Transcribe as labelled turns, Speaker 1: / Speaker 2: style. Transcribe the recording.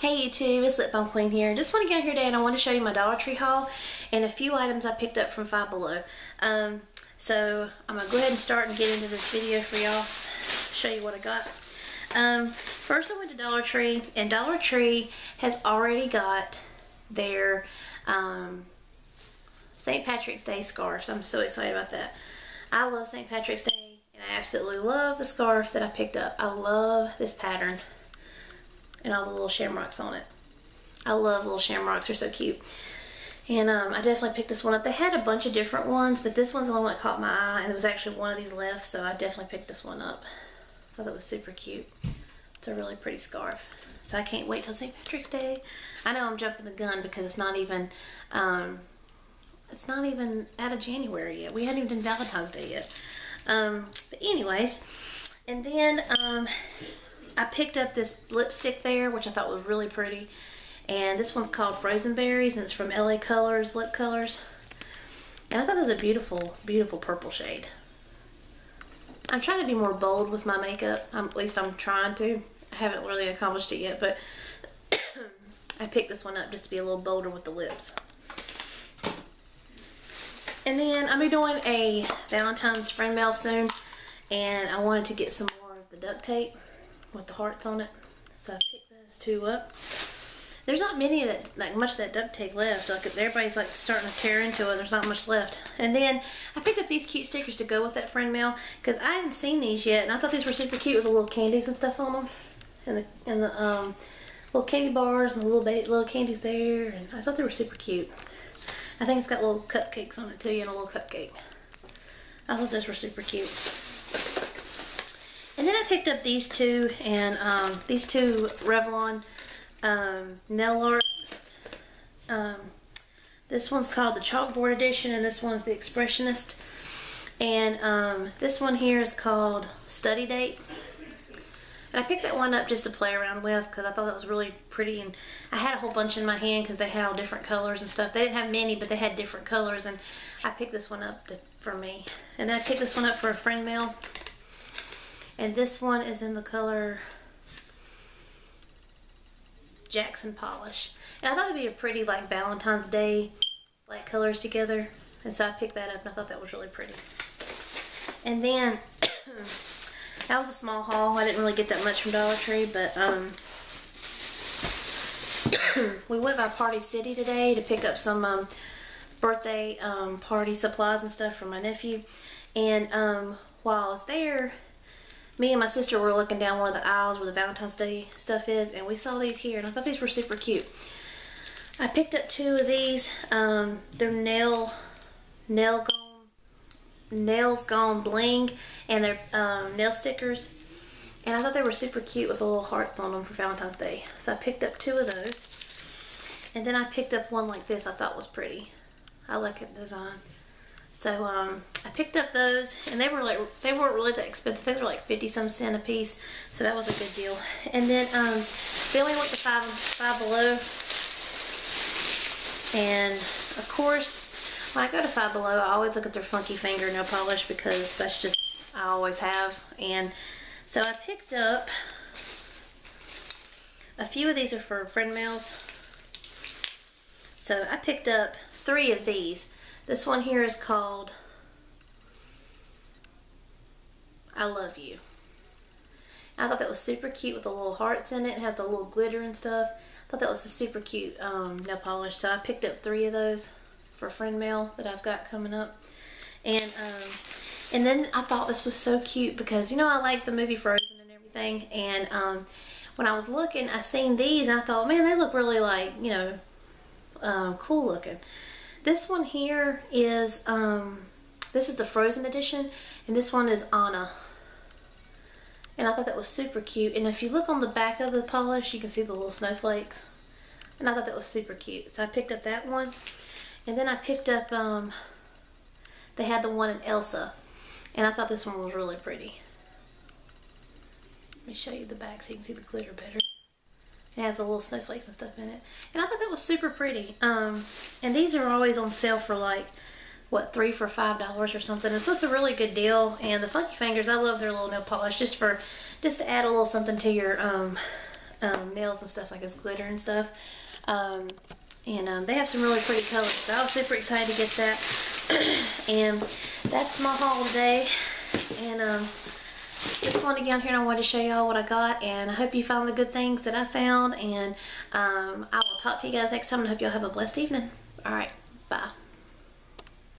Speaker 1: Hey YouTube, it's Lip Balm Queen here. Just want to get here today and I want to show you my Dollar Tree haul and a few items I picked up from Five Below. So I'm going to go ahead and start and get into this video for y'all, show you what I got. First I went to Dollar Tree, and Dollar Tree has already got their St. Patrick's Day scarves. I'm so excited about that. I love St. Patrick's Day and I absolutely love the scarf that I picked up. I love this pattern and all the little shamrocks on it. I love little shamrocks, they're so cute. And I definitely picked this one up. They had a bunch of different ones, but this one's the one that caught my eye, and there was actually one of these left, so I definitely picked this one up. I thought that was super cute. It's a really pretty scarf. So I can't wait till St. Patrick's Day. I know I'm jumping the gun because it's not even out of January yet. We hadn't even done Valentine's Day yet. But anyways, and then I picked up this lipstick there, which I thought was really pretty. And this one's called Frozen Berries, and it's from LA Colors, Lip Colors. And I thought it was a beautiful, beautiful purple shade. I'm trying to be more bold with my makeup. At least I'm trying to. I haven't really accomplished it yet, but I picked this one up just to be a little bolder with the lips. And then I'll be doing a Valentine's friend mail soon, and I wanted to get some more of the duct tape with the hearts on it, so I picked those two up. There's not many of that, like much of that duct tape left. Like everybody's like starting to tear into it. There's not much left. And then I picked up these cute stickers to go with that friend mail because I hadn't seen these yet, and I thought these were super cute with the little candies and stuff on them, and the little candy bars and the little candies there, and I thought they were super cute. I think it's got little cupcakes on it too, and a little cupcake. I thought those were super cute. And then I picked up these two, and these two Revlon nail art. This one's called the Chalkboard Edition, and this one's the Expressionist. And this one here is called Study Date. And I picked that one up just to play around with because I thought that was really pretty. And I had a whole bunch in my hand because they had all different colors and stuff. They didn't have many, but they had different colors, and I picked this one up for me. And then I picked this one up for a friend mail. And this one is in the color Jackson Polish. And I thought it'd be a pretty like Valentine's Day like colors together. And so I picked that up, and I thought that was really pretty. And then that was a small haul. I didn't really get that much from Dollar Tree, but we went by Party City today to pick up some birthday party supplies and stuff for my nephew. And while I was there, me and my sister were looking down one of the aisles where the Valentine's Day stuff is, and we saw these here, and I thought these were super cute. I picked up two of these. They're Nails Gone Bling, and they're nail stickers, and I thought they were super cute with a little heart on them for Valentine's Day. So I picked up two of those, and then I picked up one like this I thought was pretty. I like the design. So I picked up those, and they weren't really that expensive. They were like 50-some cents a piece, so that was a good deal. And then then we went to Five Below, and of course when I go to Five Below, I always look at their Funky Finger nail polish because that's just I always have. And so I picked up a few of these are for friend mails. So I picked up 3 of these. This one here is called I Love You. I thought that was super cute with the little hearts in it. It has the little glitter and stuff. I thought that was a super cute nail polish. So I picked up 3 of those for friend mail that I've got coming up. And then I thought this was so cute because, you know, I like the movie Frozen and everything. And when I was looking, I seen these, and I thought, man, they look really like, you know, cool looking. This one here is, this is the Frozen edition, and this one is Anna. And I thought that was super cute. And if you look on the back of the polish, you can see the little snowflakes. And I thought that was super cute. So I picked up that one. And then I picked up, they had the one in Elsa. And I thought this one was really pretty. Let me show you the back so you can see the glitter better. It has the little snowflakes and stuff in it. And I thought that was super pretty. And these are always on sale for like, what, 3 for $5 or something. And so it's a really good deal. And the Funky Fingers, I love their little nail polish just to add a little something to your nails and stuff, like his glitter and stuff. And they have some really pretty colors, so I was super excited to get that. And that's my haul today. And just wanted to get on here and I wanted to show y'all what I got, and I hope you found the good things that I found, and I will talk to you guys next time, and I hope y'all have a blessed evening. Alright, bye.